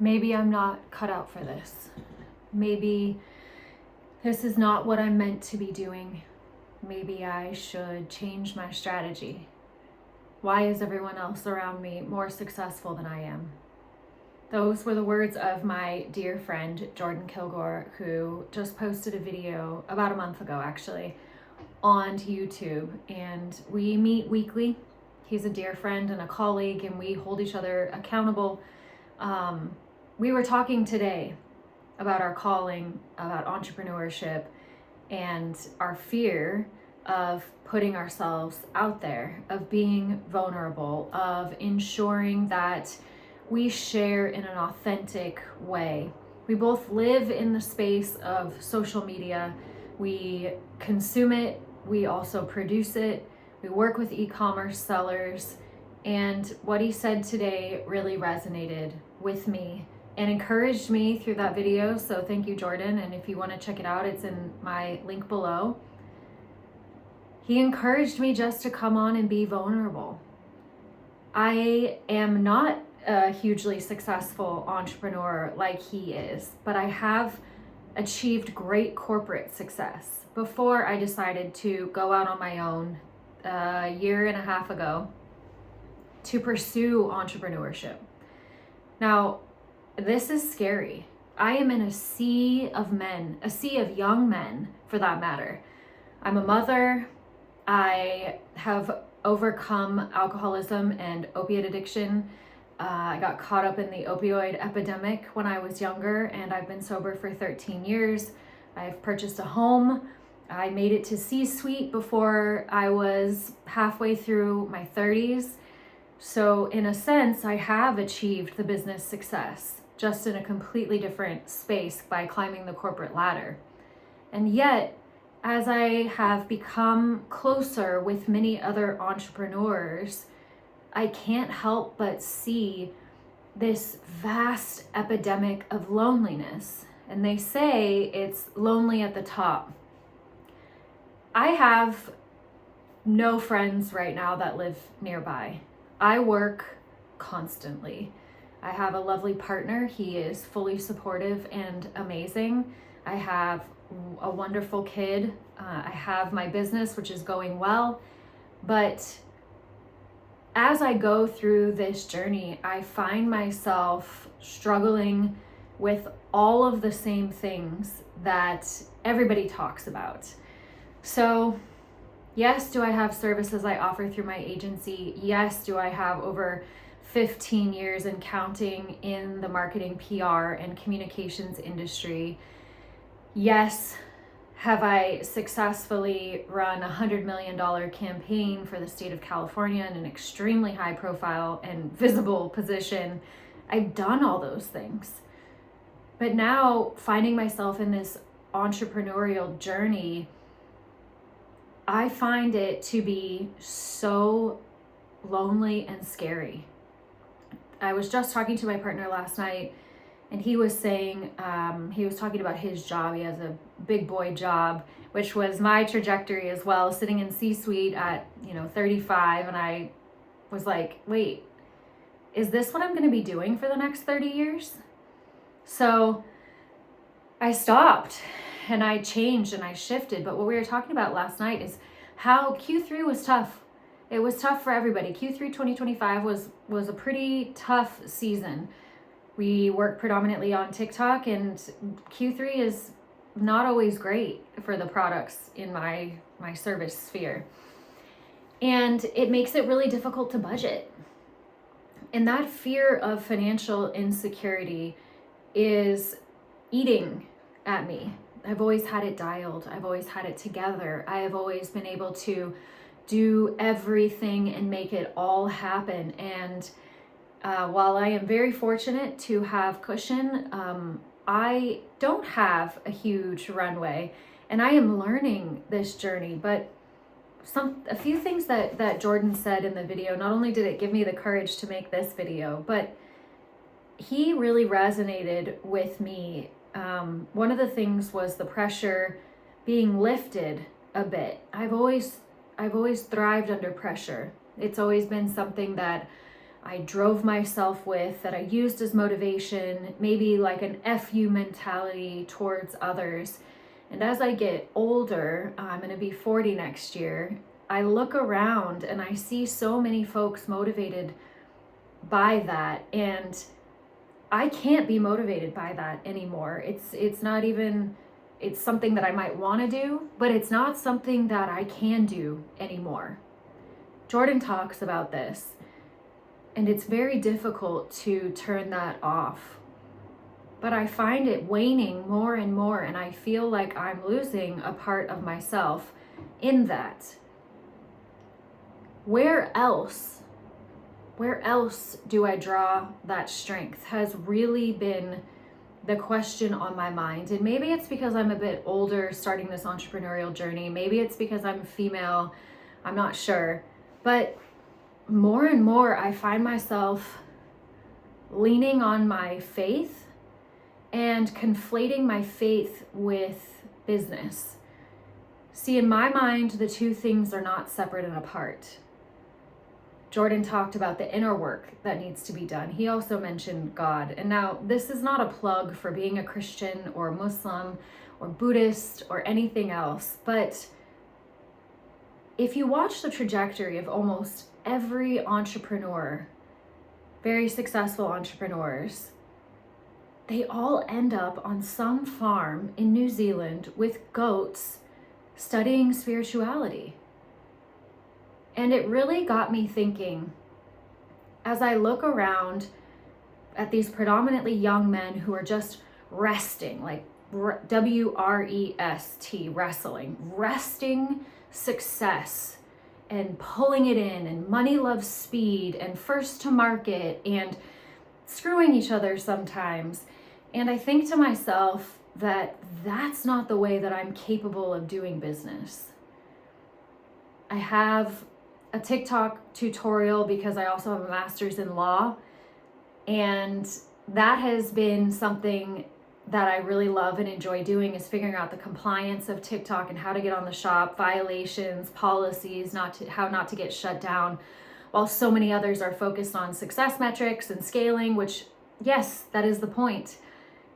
maybe I'm not cut out for this. Maybe this is not what I'm meant to be doing. Maybe I should change my strategy. Why is everyone else around me more successful than I am? Those were the words of my dear friend, Jordan Kilgore, who just posted a video about a month ago, actually, on YouTube. And we meet weekly. He's a dear friend and a colleague, and we hold each other accountable. We were talking today about our calling, about entrepreneurship, and our fear of putting ourselves out there, of being vulnerable, of ensuring that we share in an authentic way. We both live in the space of social media. We consume it, we also produce it, we work with e-commerce sellers, and what he said today really resonated with me and encouraged me through that video. So thank you, Jordan. And if you want to check it out, it's in my link below. He encouraged me just to come on and be vulnerable. I am not a hugely successful entrepreneur like he is, but I have achieved great corporate success before I decided to go out on my own a year and a half ago to pursue entrepreneurship. Now, this is scary. I am in a sea of men, a sea of young men for that matter. I'm a mother. I have overcome alcoholism and opiate addiction. I got caught up in the opioid epidemic when I was younger, and I've been sober for 13 years. I've purchased a home. I made it to C-suite before I was halfway through my 30s. So in a sense, I have achieved the business success, just in a completely different space by climbing the corporate ladder. And yet, as I have become closer with many other entrepreneurs, I can't help but see this vast epidemic of loneliness. And they say it's lonely at the top. I have no friends right now that live nearby. I work constantly. I have a lovely partner. He is fully supportive and amazing. I have a wonderful kid. I have my business, which is going well. But as I go through this journey, I find myself struggling with all of the same things that everybody talks about. So, yes, do I have services I offer through my agency? Yes, do I have over 15 years and counting in the marketing, PR, and communications industry? Yes. Have I successfully run a $100 million campaign for the state of California in an extremely high profile and visible position? I've done all those things. But now, finding myself in this entrepreneurial journey, I find it to be so lonely and scary. I was just talking to my partner last night, and he was saying, he was talking about his job. He has a big boy job, which was my trajectory as well, sitting in C-suite at, 35. And I was like, wait, is this what I'm going to be doing for the next 30 years? So I stopped and I changed and I shifted. But what we were talking about last night is how Q3 was tough. It was tough for everybody. Q3 2025 was a pretty tough season. We work predominantly on TikTok, and Q3 is not always great for the products in my service sphere. And it makes it really difficult to budget. And that fear of financial insecurity is eating at me. I've always had it dialed. I've always had it together. I have always been able to do everything and make it all happen. And while I am very fortunate to have cushion, I don't have a huge runway, and I am learning this journey. But a few things that Jordan said in the video, not only did it give me the courage to make this video, but he really resonated with me. One of the things was the pressure being lifted a bit. I've always thrived under pressure. It's always been something that I drove myself with, that I used as motivation, maybe like an FU mentality towards others. And as I get older, I'm going to be 40 next year, I look around and I see so many folks motivated by that, and I can't be motivated by that anymore. It's not even, it's something that I might want to do, but it's not something that I can do anymore. Jordan talks about this, and it's very difficult to turn that off. But I find it waning more and more, and I feel like I'm losing a part of myself in that. Where else do I draw that strength has really been the question on my mind. And maybe it's because I'm a bit older starting this entrepreneurial journey. Maybe it's because I'm female. I'm not sure. But more and more, I find myself leaning on my faith and conflating my faith with business. See, in my mind, the two things are not separate and apart. Jordan talked about the inner work that needs to be done. He also mentioned God. And now, this is not a plug for being a Christian or Muslim or Buddhist or anything else, but if you watch the trajectory of almost every entrepreneur, very successful entrepreneurs, they all end up on some farm in New Zealand with goats studying spirituality. And it really got me thinking, as I look around at these predominantly young men who are just resting, like W-R-E-S-T, resting success and pulling it in, and money loves speed and first to market and screwing each other sometimes. And I think to myself that that's not the way that I'm capable of doing business. I have a TikTok tutorial because I also have a master's in law, and that has been something that I really love and enjoy doing, is figuring out the compliance of TikTok and how to get on the shop, violations, policies, how not to get shut down, while so many others are focused on success metrics and scaling, which, yes, that is the point.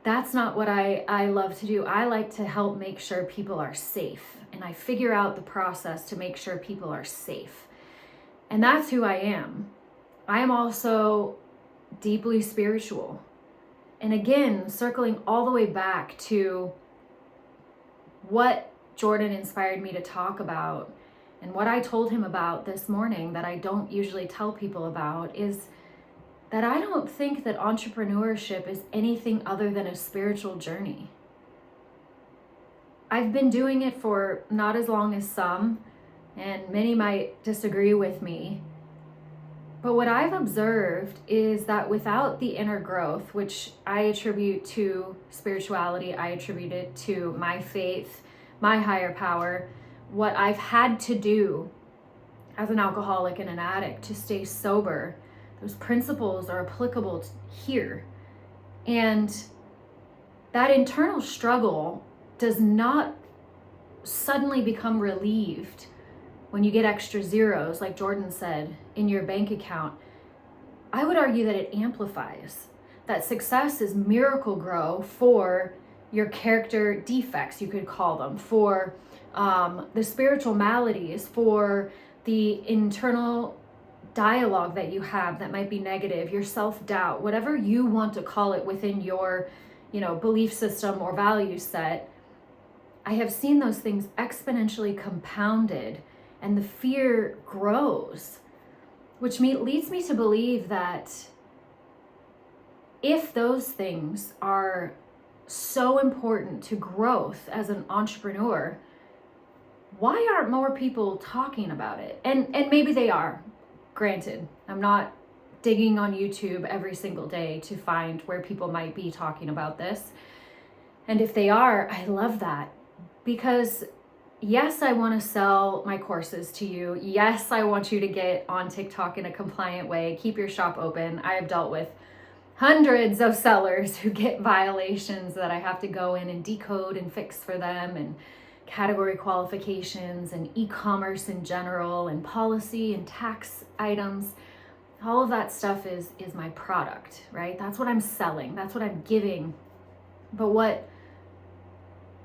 That's not what I love to do. I like to help make sure people are safe, and I figure out the process to make sure people are safe. And that's who I am. I am also deeply spiritual. And again, circling all the way back to what Jordan inspired me to talk about and what I told him about this morning that I don't usually tell people about, is that I don't think that entrepreneurship is anything other than a spiritual journey. I've been doing it for not as long as some, and many might disagree with me. But what I've observed is that without the inner growth, which I attribute to spirituality, I attribute it to my faith, my higher power, what I've had to do as an alcoholic and an addict to stay sober, those principles are applicable here. And that internal struggle does not suddenly become relieved when you get extra zeros, like Jordan said, in your bank account. I would argue that it amplifies. That success is miracle grow for your character defects, you could call them, for the spiritual maladies, for the internal dialogue that you have that might be negative, your self-doubt, whatever you want to call it within your, belief system or value set. I have seen those things exponentially compounded, and the fear grows, which leads me to believe that if those things are so important to growth as an entrepreneur, why aren't more people talking about it? And maybe they are. Granted, I'm not digging on YouTube every single day to find where people might be talking about this. And if they are, I love that, because yes, I want to sell my courses to you. Yes, I want you to get on TikTok in a compliant way, keep your shop open. I have dealt with hundreds of sellers who get violations that I have to go in and decode and fix for them, and category qualifications and e-commerce in general and policy and tax items. All of that stuff is my product, right? That's what I'm selling. That's what I'm giving. But what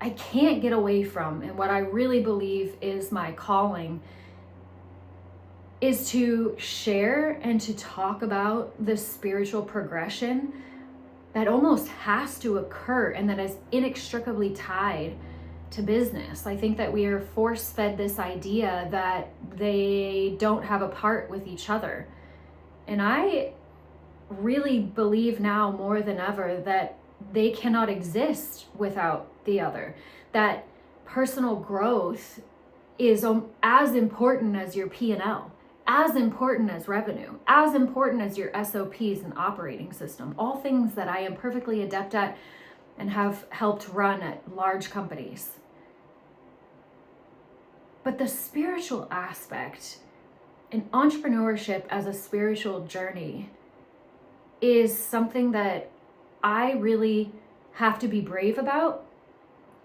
I can't get away from, and what I really believe is my calling, is to share and to talk about the spiritual progression that almost has to occur and that is inextricably tied to business. I think that we are force-fed this idea that they don't have a part with each other. And I really believe now more than ever that they cannot exist without the other. That personal growth is as important as your P&L, as important as revenue, as important as your SOPs and operating system, all things that I am perfectly adept at and have helped run at large companies. But the spiritual aspect and entrepreneurship as a spiritual journey is something that I really have to be brave about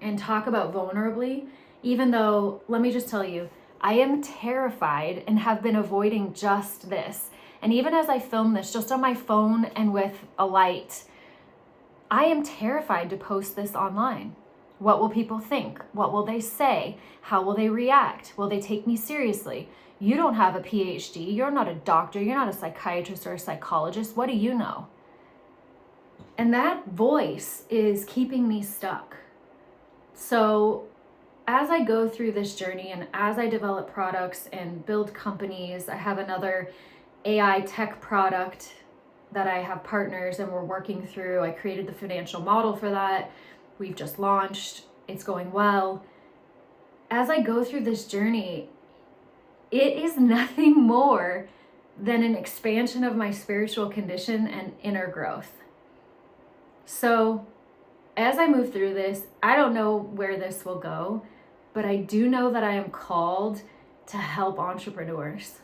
and talk about vulnerably, even though, let me just tell you, I am terrified and have been avoiding just this. And even as I film this just on my phone and with a light, I am terrified to post this online. What will people think? What will they say? How will they react? Will they take me seriously? You don't have a PhD. You're not a doctor. You're not a psychiatrist or a psychologist. What do you know? And that voice is keeping me stuck. So as I go through this journey and as I develop products and build companies, I have another AI tech product that I have partners and we're working through. I created the financial model for that. We've just launched. It's going well. As I go through this journey, it is nothing more than an expansion of my spiritual condition and inner growth. So as I move through this, I don't know where this will go, but I do know that I am called to help entrepreneurs.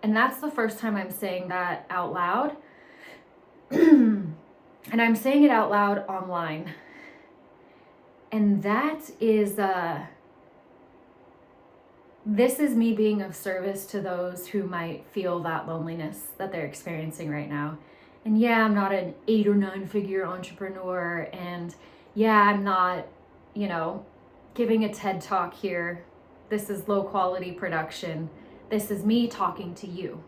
And that's the first time I'm saying that out loud. And I'm saying it out loud online. And that is, this is me being of service to those who might feel that loneliness that they're experiencing right now. And yeah, I'm not an 8 or 9 figure entrepreneur. And yeah, I'm not, giving a TED talk here. This is low quality production. This is me talking to you.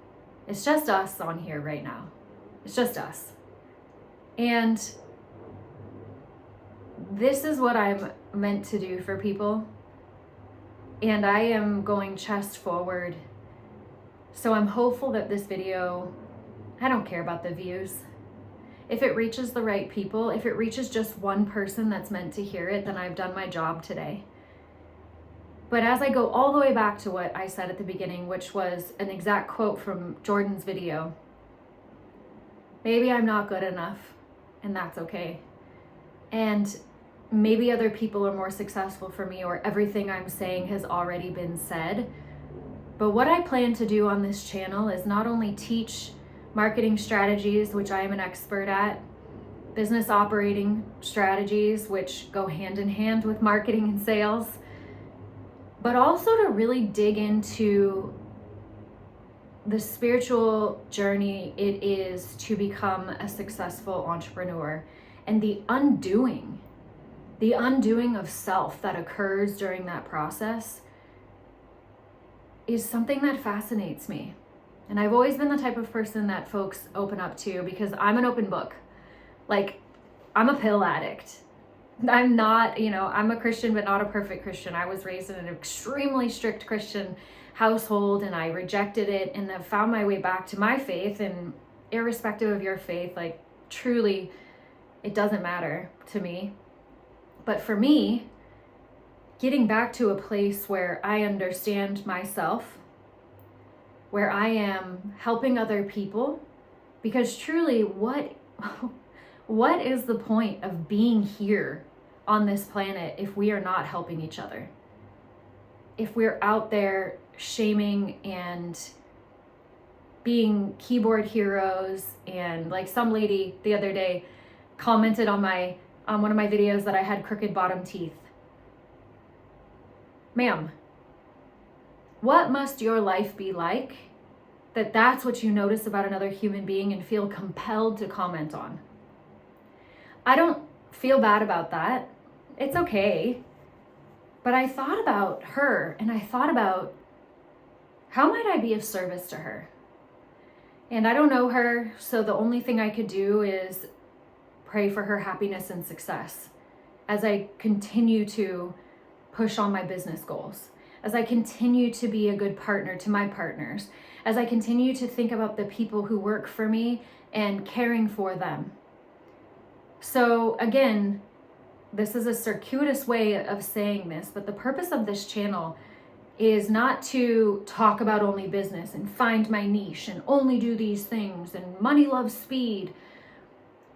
It's just us on here right now. It's just us. And this is what I'm meant to do for people. And I am going chest forward. So I'm hopeful that this video, I don't care about the views. If it reaches the right people, if it reaches just one person that's meant to hear it, then I've done my job today. But as I go all the way back to what I said at the beginning, which was an exact quote from Jordan's video, maybe I'm not good enough, and that's okay. And maybe other people are more successful for me, or everything I'm saying has already been said. But what I plan to do on this channel is not only teach marketing strategies, which I am an expert at, business operating strategies, which go hand in hand with marketing and sales, but also to really dig into the spiritual journey it is to become a successful entrepreneur, and the undoing of self that occurs during that process is something that fascinates me. And I've always been the type of person that folks open up to because I'm an open book. Like, I'm a pill addict. I'm not, I'm a Christian, but not a perfect Christian. I was raised in an extremely strict Christian household and I rejected it and have found my way back to my faith. And irrespective of your faith, like, truly, it doesn't matter to me. But for me, getting back to a place where I understand myself, where I am helping other people, because truly, what is the point of being here on this planet if we are not helping each other? If we're out there shaming and being keyboard heroes, and like some lady the other day commented on one of my videos that I had crooked bottom teeth. Ma'am, What must your life be like that that's what you notice about another human being and feel compelled to comment on? I don't feel bad about that. It's okay. But I thought about her and I thought about how might I be of service to her? And I don't know her, so the only thing I could do is pray for her happiness and success as I continue to push on my business goals, as I continue to be a good partner to my partners, as I continue to think about the people who work for me and caring for them. So again, this is a circuitous way of saying this, but the purpose of this channel is not to talk about only business and find my niche and only do these things and money loves speed,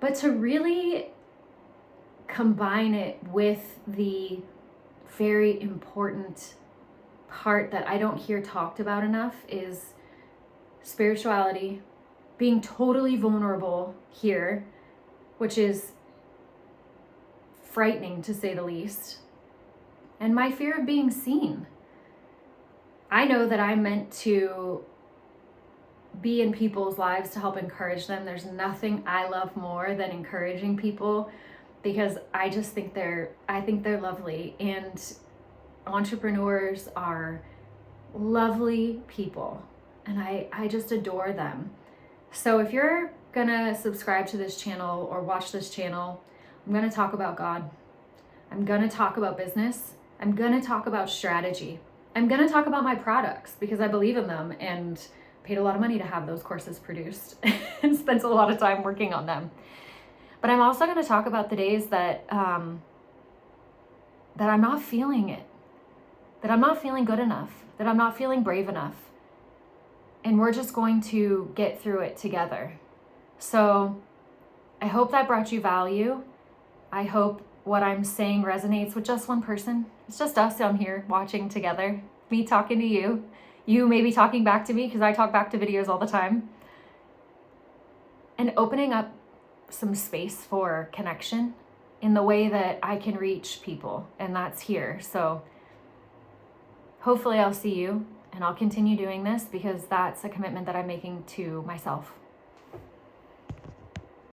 but to really combine it with the very important part that I don't hear talked about enough is spirituality, being totally vulnerable here, which is frightening to say the least, and my fear of being seen. I know that I'm meant to be in people's lives to help encourage them. There's nothing I love more than encouraging people because I just think they're lovely, and entrepreneurs are lovely people and I just adore them. So if you're gonna subscribe to this channel or watch this channel, I'm gonna talk about God. I'm gonna talk about business. I'm gonna talk about strategy. I'm gonna talk about my products because I believe in them and paid a lot of money to have those courses produced and spent a lot of time working on them. But I'm also gonna talk about the days that that I'm not feeling it, that I'm not feeling good enough, that I'm not feeling brave enough. And we're just going to get through it together. So I hope that brought you value. I hope what I'm saying resonates with just one person. It's just us down here watching together, me talking to you. You may be talking back to me because I talk back to videos all the time. And opening up some space for connection in the way that I can reach people, and that's here. So hopefully I'll see you, and I'll continue doing this because that's a commitment that I'm making to myself.